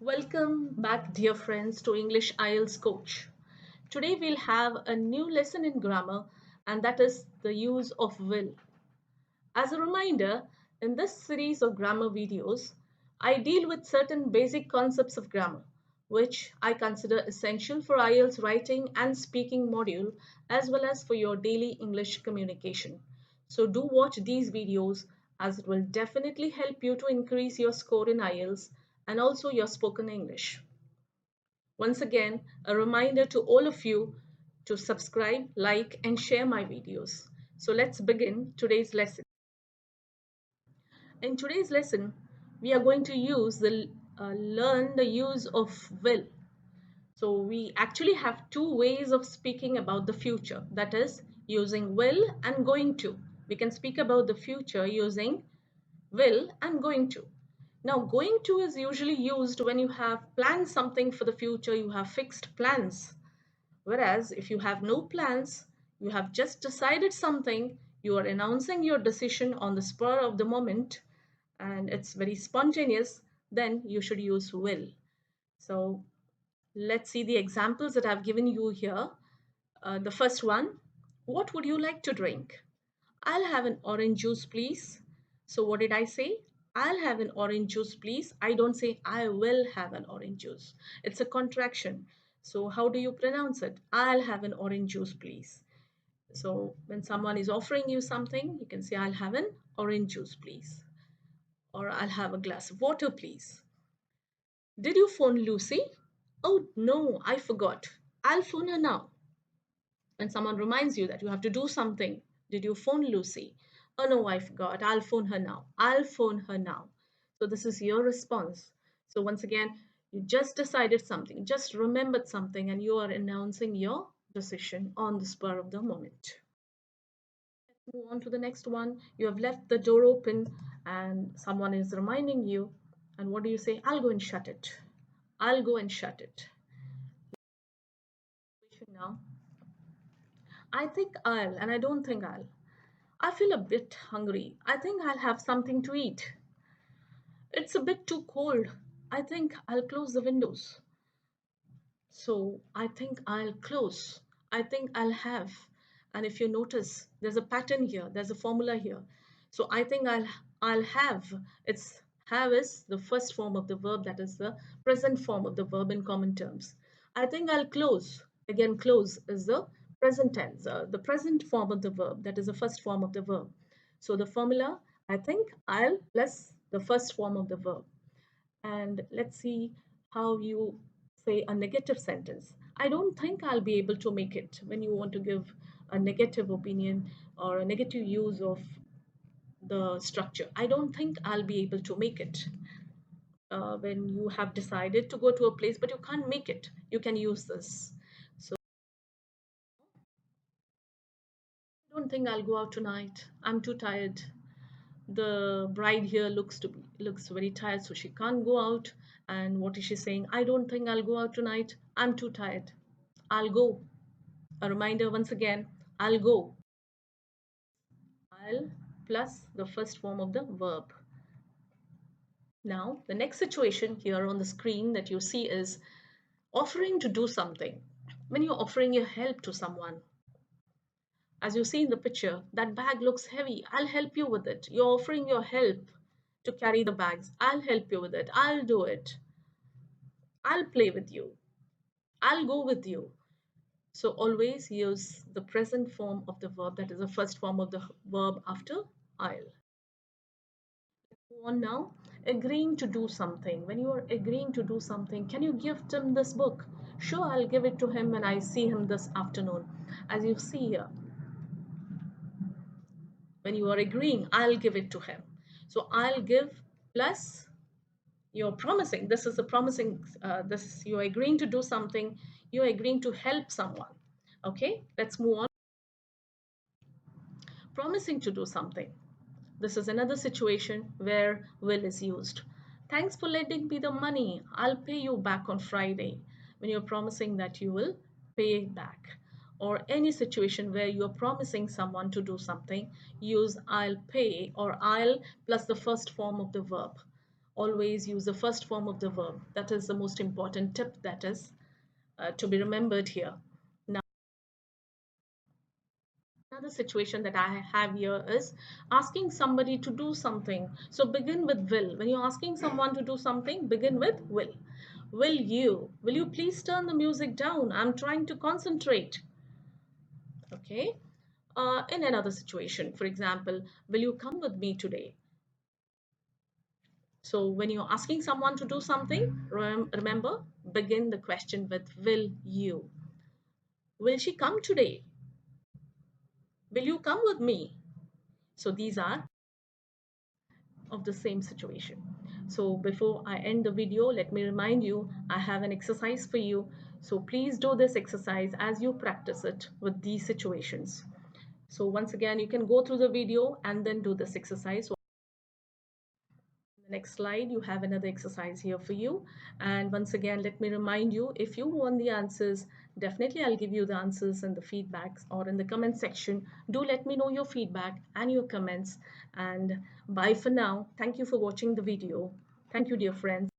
Welcome back, dear friends, to English IELTS Coach. Today we'll have a new lesson in grammar, and that is the use of will. As a reminder, in this series of grammar videos, I deal with certain basic concepts of grammar, which I consider essential for IELTS writing and speaking module, as well as for your daily English communication. So do watch these videos as it will definitely help you to increase your score in IELTS and also your spoken English. Once again, a reminder to all of you to subscribe, like, and share my videos. So let's begin today's lesson. In today's lesson, we are going to learn the use of will. So we actually have two ways of speaking about the future. That is using will and going to. We can speak about the future using will and going to. Now, going to is usually used when you have planned something for the future, you have fixed plans. Whereas if you have no plans, you have just decided something, you are announcing your decision on the spur of the moment, and it's very spontaneous, then you should use will. So let's see the examples that I've given you here. The first one, what would you like to drink? I'll have an orange juice, please. So what did I say? I'll have an orange juice, please. I don't say I will have an orange juice. It's a contraction. So how do you pronounce it? I'll have an orange juice, please. So when someone is offering you something, you can say I'll have an orange juice, please. Or I'll have a glass of water, please. Did you phone Lucy? Oh, no, I forgot. I'll phone her now. When someone reminds you that you have to do something, did you phone Lucy? Oh no, I forgot. I'll phone her now. I'll phone her now. So this is your response. So once again, you just decided something, just remembered something, and you are announcing your decision on the spur of the moment. Let's move on to the next one. You have left the door open and someone is reminding you. And what do you say? I'll go and shut it. I'll go and shut it. Now, I think I'll, and I don't think I'll. I feel a bit hungry. I think I'll have something to eat. It's a bit too cold. I think I'll close the windows. So I think I'll close. I think I'll have. And if you notice, there's a pattern here. There's a formula here. So I think I'll have. It's have is the first form of the verb. That is the present form of the verb in common terms. I think I'll close. Again, close is the present tense, the present form of the verb. That is the first form of the verb. So the formula, I think I'll plus the first form of the verb. And let's see how you say a negative sentence. I don't think I'll be able to make it. When you want to give a negative opinion or a negative use of the structure, I don't think I'll be able to make it. When you have decided to go to a place but you can't make it, you can use this. So I don't think I'll go out tonight. I'm too tired. The bride here looks very tired, so she can't go out. And what is she saying? I don't think I'll go out tonight. I'm too tired. I'll go. A reminder once again, I'll go. I'll plus the first form of the verb. Now, the next situation here on the screen that you see is offering to do something. When you're offering your help to someone, as you see in the picture, that bag looks heavy. I'll help you with it. You're offering your help to carry the bags. I'll help you with it. I'll do it. I'll play with you. I'll go with you. So always use the present form of the verb, that is the first form of the verb after I'll. Move on now. Agreeing to do something. When you are agreeing to do something, can you gift him this book? Sure, I'll give it to him when I see him this afternoon. As you see here, when you are agreeing, I'll give it to him. So I'll give plus you're promising. This is a promising, this you're agreeing to do something, you're agreeing to help someone. Okay, let's move on. Promising to do something. This is another situation where will is used. Thanks for lending me the money. I'll pay you back on Friday. When you're promising that you will pay it back. Or any situation where you're promising someone to do something, use I'll pay or I'll plus the first form of the verb. always use the first form of the verb. That is the most important tip that is to be remembered here. Now, another situation that I have here is asking somebody to do something. So begin with will. When you're asking someone to do something, begin with will. Will you please turn the music down? I'm trying to concentrate. Okay. In another situation, for example, will you come with me today? So when you're asking someone to do something, remember, begin the question with will you? Will she come today? Will you come with me? So these are of the same situation. So before I end the video, let me remind you, I have an exercise for you. So please do this exercise as you practice it with these situations. So once again, you can go through the video and then do this exercise. The next slide, you have another exercise here for you. And once again, let me remind you, if you want the answers, definitely I'll give you the answers and the feedbacks or in the comment section. Do let me know your feedback and your comments. And bye for now. Thank you for watching the video. Thank you, dear friends.